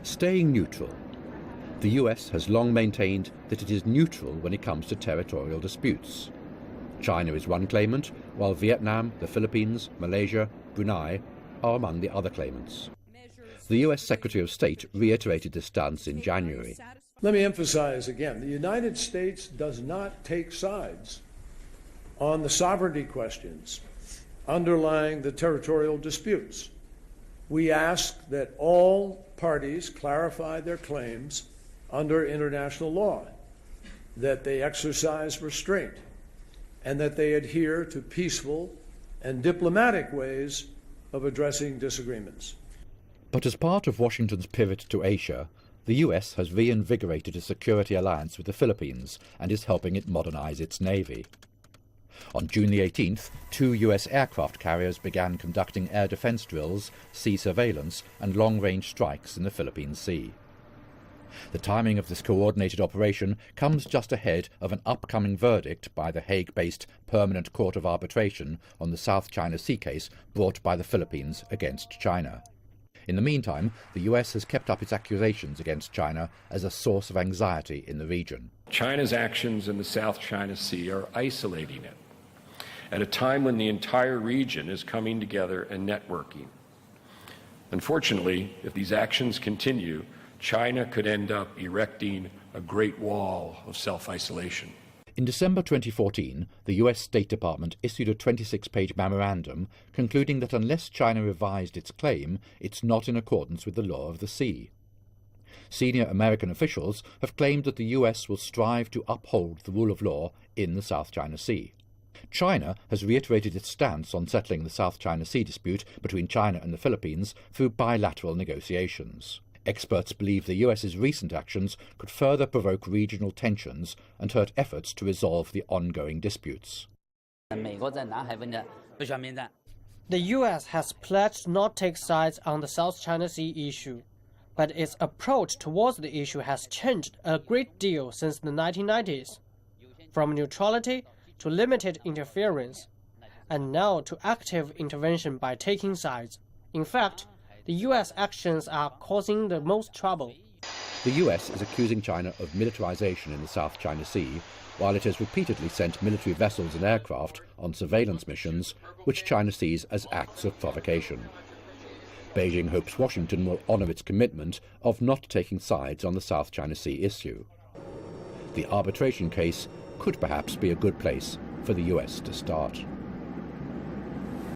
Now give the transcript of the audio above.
Staying neutral. The US has long maintained that it is neutral when it comes to territorial disputes. China is one claimant, while Vietnam, the Philippines, Malaysia, Brunei are among the other claimants. The US Secretary of State reiterated this stance in January. Let me emphasize again, the United States does not take sides on the sovereignty questions underlying the territorial disputes. We ask that all parties clarify their claims under international law, that they exercise restraint, and that they adhere to peaceful and diplomatic ways of addressing disagreements. But as part of Washington's pivot to Asia, the US has reinvigorated a security alliance with the Philippines and is helping it modernize its navy. On June the 18th, 2 US aircraft carriers began conducting air defense drills, sea surveillance, and long-range strikes in the Philippine Sea. The timing of this coordinated operation comes just ahead of an upcoming verdict by the Hague-based Permanent Court of Arbitration on the South China Sea case brought by the Philippines against China. In the meantime, the US has kept up its accusations against China as a source of anxiety in the region. China's actions in the South China Sea are isolating it at a time when the entire region is coming together and networking. Unfortunately, if these actions continue, China could end up erecting a great wall of self-isolation. In December 2014, the US State Department issued a 26-page memorandum concluding that unless China revised its claim, it's not in accordance with the law of the sea. Senior American officials have claimed that the US will strive to uphold the rule of law in the South China Sea. China has reiterated its stance on settling the South China Sea dispute between China and the Philippines through bilateral negotiations. Experts believe the US's recent actions could further provoke regional tensions and hurt efforts to resolve the ongoing disputes. The US has pledged not to take sides on the South China Sea issue, but its approach towards the issue has changed a great deal since the 1990s, from neutrality to limited interference, and now to active intervention by taking sides. In fact, the US actions are causing the most trouble. The US is accusing China of militarization in the South China Sea, while it has repeatedly sent military vessels and aircraft on surveillance missions, which China sees as acts of provocation. Beijing hopes Washington will honor its commitment of not taking sides on the South China Sea issue. The arbitration case could perhaps be a good place for the US to start.